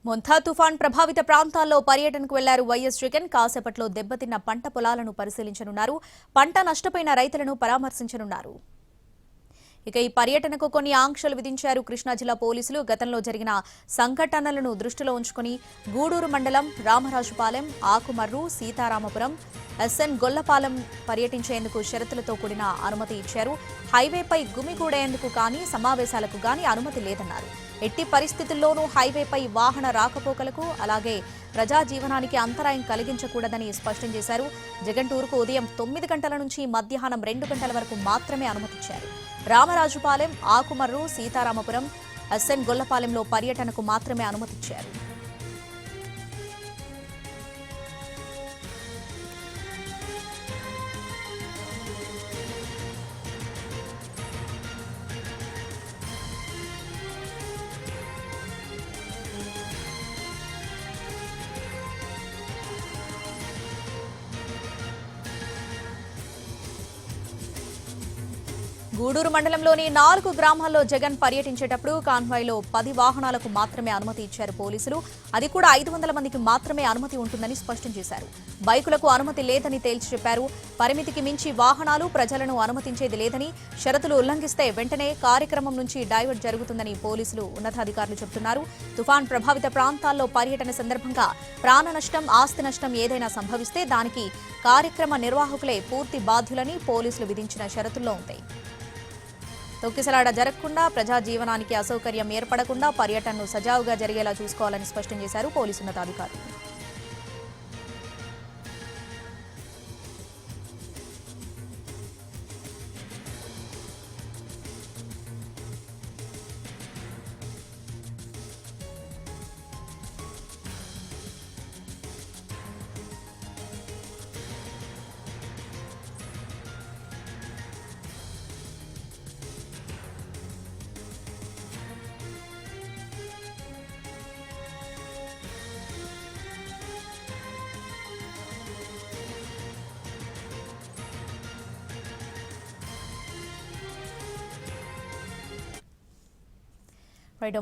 మొంతా తుఫాన్ ప్రభావిత ప్రాంతాల్లో పర్యటనకు వెళ్లారు వైఎస్ జగన్. కాసేపట్లో దెబ్బతిన్న పంట పొలాలను పరిశీలించనున్నారు. పంట నష్టపోయిన రైతులను పరామర్శించనున్నారు. ఇక ఈ పర్యటనకు కొన్ని ఆంక్షలు విధించారు కృష్ణా జిల్లా పోలీసులు. గతంలో జరిగిన సంఘటనలను దృష్టిలో ఉంచుకుని గూడూరు మండలం రామరాజుపాలెం, ఆకుమర్రు, సీతారామపురం, ఎస్ఎన్ గొల్లపాలెం పర్యటించేందుకు షరతులతో కూడిన అనుమతి ఇచ్చారు. హైవేపై గుమిగూడేందుకు కానీ సమావేశాలకు కానీ అనుమతి లేదన్నారు. ఎట్టి పరిస్థితుల్లోనూ హైవేపై వాహన రాకపోకలకు అలాగే ప్రజా జీవనానికి అంతరాయం కలిగించకూడదని స్పష్టం చేశారు. జగన్ టూర్కు ఉదయం 9 గంటల నుంచి మధ్యాహ్నం 2 గంటల వరకు మాత్రమే అనుమతిచ్చారు. రామరాజుపాలెం, ఆకుమర్రు, సీతారామపురం, ఎస్ఎన్ గొల్లపాలెంలో పర్యటనకు మాత్రమే అనుమతిచ్చారు. గూడూరు మండలంలోని 4 గ్రామాల్లో జగన్ పర్యటించేటప్పుడు కాన్వాయ్లో 10 వాహనాలకు మాత్రమే అనుమతి ఇచ్చారు పోలీసులు. అది కూడా 500 మందికి మాత్రమే అనుమతి ఉంటుందని స్పష్టం చేశారు. బైకులకు అనుమతి లేదని తేల్చి చెప్పారు. పరిమితికి మించి వాహనాలు, ప్రజలను అనుమతించేది లేదని, షరతులు ఉల్లంఘిస్తే వెంటనే కార్యక్రమం నుంచి డైవర్ట్ జరుగుతుందని పోలీసులు ఉన్నతాధికారులు చెబుతున్నారు. తుఫాన్ ప్రభావిత ప్రాంతాల్లో పర్యటన సందర్భంగా ప్రాణ నష్టం, ఆస్తి నష్టం ఏదైనా సంభవిస్తే దానికి కార్యక్రమ నిర్వాహకులే పూర్తి బాధ్యులని పోలీసులు విధించిన షరతుల్లో ఉంటాయి. తొక్కిసలాట జరగకుండా, ప్రజా జీవనానికి అసౌకర్యం ఏర్పడకుండా పర్యటనను సజావుగా జరిగేలా చూసుకోవాలని స్పష్టం చేశారు పోలీసు ఉన్నతాధికారులు.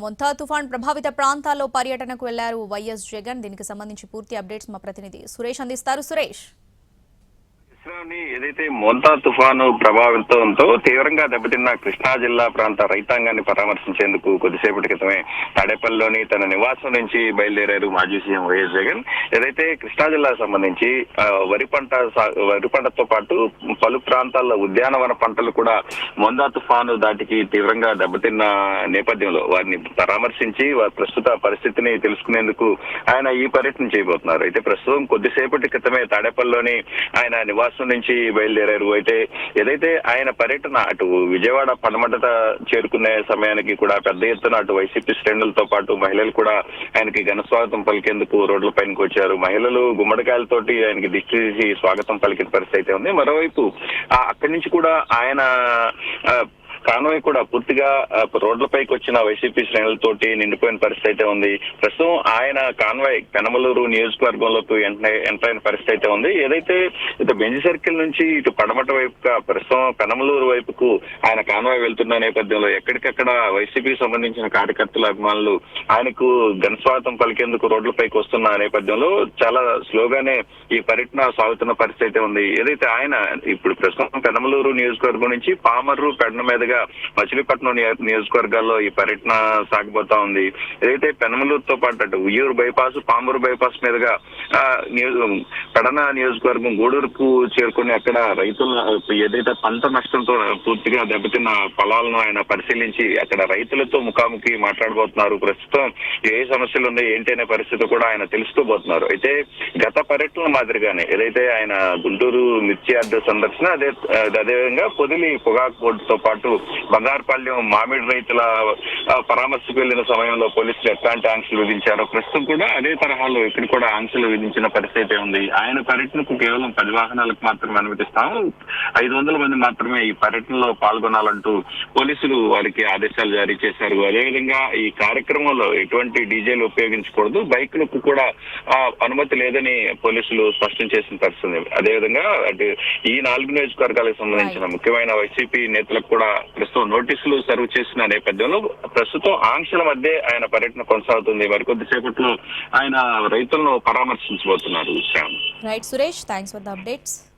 మొంతా తుఫాన్ ప్రభావిత ప్రాంతాల్లో పర్యటనకు వెళ్లారు వైఎస్ జగన్. దీనికి సంబంధించి పూర్తి అప్డేట్స్ మా ప్రతినిధి సురేష్ అందిస్తారు. సురేష్, ఏదైతే మొంతా తుఫాను ప్రభావితంతో తీవ్రంగా దెబ్బతిన్న కృష్ణా జిల్లా ప్రాంత రైతాంగాన్ని పరామర్శించేందుకు కొద్దిసేపటి క్రితమే తాడేపల్లిలోని తన నివాసం నుంచి బయలుదేరారు మాజీ సీఎం వైఎస్ జగన్. ఏదైతే కృష్ణా జిల్లాకు సంబంధించి వరి పంటతో పాటు పలు ప్రాంతాల్లో ఉద్యానవన పంటలు కూడా మొంతా తుఫాను దాటికి తీవ్రంగా దెబ్బతిన్న నేపథ్యంలో వారిని పరామర్శించి వారి ప్రస్తుత పరిస్థితిని తెలుసుకునేందుకు ఆయన ఈ పర్యటన చేయబోతున్నారు. అయితే ప్రస్తుతం కొద్దిసేపటి క్రితమే తాడేపల్లిలోని ఆయన నివాసం నుంచి బయలుదేరారు. అయితే ఏదైతే ఆయన పర్యటన అటు విజయవాడ పడమట చేరుకునే సమయానికి కూడా పెద్ద ఎత్తున అటు వైసీపీ శ్రేణులతో పాటు మహిళలు కూడా ఆయనకి ఘన స్వాగతం పలికేందుకు రోడ్ల పైనకి వచ్చారు. మహిళలు గుమ్మడికాయలతోటి ఆయనకి దిష్టి తీసి స్వాగతం పలికిన పరిస్థితి అయితే ఉంది. మరోవైపు అక్కడి నుంచి కూడా ఆయన కాన్వాయ్ కూడా పూర్తిగా రోడ్లపైకి వచ్చిన వైసీపీ శ్రేణులతోటి నిండిపోయిన పరిస్థితి అయితే ఉంది. ప్రస్తుతం ఆయన కాన్వాయ్ పెనమలూరు నియోజకవర్గంలోకి ఎంటర్ అయిన పరిస్థితి అయితే ఉంది. ఏదైతే ఇటు బెంజ్ సర్కిల్ నుంచి ఇటు పడమట వైపుగా ప్రస్తుతం పెనమలూరు వైపుకు ఆయన కాన్వాయ్ వెళ్తున్న నేపథ్యంలో ఎక్కడికక్కడ వైసీపీకి సంబంధించిన కార్యకర్తల అభిమానులు ఆయనకు ఘనస్వాగతం పలికేందుకు రోడ్లపైకి వస్తున్న నేపథ్యంలో చాలా స్లోగానే ఈ పర్యటన సాగుతున్న పరిస్థితి అయితే ఉంది. ఏదైతే ఆయన ఇప్పుడు ప్రస్తుతం పెనమలూరు నియోజకవర్గం నుంచి పామర్రు, పెడన మీదుగా మచిలీపట్నం నియోజకవర్గాల్లో ఈ పర్యటన సాగిపోతా ఉంది. ఏదైతే పెనమలూరుతో పాటు అటు ఉయ్యూరు బైపాస్, పామూరు బైపాస్ మీదుగా పెడన నియోజకవర్గం గూడూరుకు చేరుకుని అక్కడ రైతుల ఏదైతే పంట నష్టంతో పూర్తిగా దెబ్బతిన్న పొలాలను ఆయన పరిశీలించి అక్కడ రైతులతో ముఖాముఖి మాట్లాడబోతున్నారు. ప్రస్తుతం ఏ సమస్యలు ఉన్నాయి ఏంటి అనే పరిస్థితి కూడా ఆయన తెలుసుకోబోతున్నారు. అయితే గత పర్యటన మాదిరిగానే ఏదైతే ఆయన గుంటూరు మిర్చి యార్డు సందర్శన అదేవిధంగా పొదిలి పొగాకు బోర్డుతో పాటు బంగారుపాళ్యం మామిడి రైతుల పరామర్శకు వెళ్లిన సమయంలో పోలీసులు ఎట్లాంటి ఆంక్షలు విధించారో ప్రస్తుతం కూడా అదే తరహాలో ఇక్కడ కూడా ఆంక్షలు విధించిన పరిస్థితి ఉంది. ఆయన పర్యటనకు కేవలం 10 వాహనాలకు మాత్రమే అనుమతిస్తాం, 500 మంది మాత్రమే ఈ పర్యటనలో పాల్గొనాలంటూ పోలీసులు వారికి ఆదేశాలు జారీ చేశారు. అదేవిధంగా ఈ కార్యక్రమంలో ఎటువంటి డీజేలు ఉపయోగించకూడదు, బైకులకు కూడా అనుమతి లేదని పోలీసులు స్పష్టం చేసిన పరిస్థితి. అదేవిధంగా ఈ 4 నియోజకవర్గాలకు సంబంధించిన ముఖ్యమైన వైసీపీ నేతలకు కూడా ప్రస్తుతం నోటీసులు సర్వ్ చేసిన నేపథ్యంలో ప్రస్తుతం ఆంక్షల మధ్య ఆయన పర్యటన కొనసాగుతుంది. మరికొద్దిసేపట్లో ఆయన రైతులను పరామర్శించబోతున్నారు. Shyam. Right Suresh, thanks for the updates.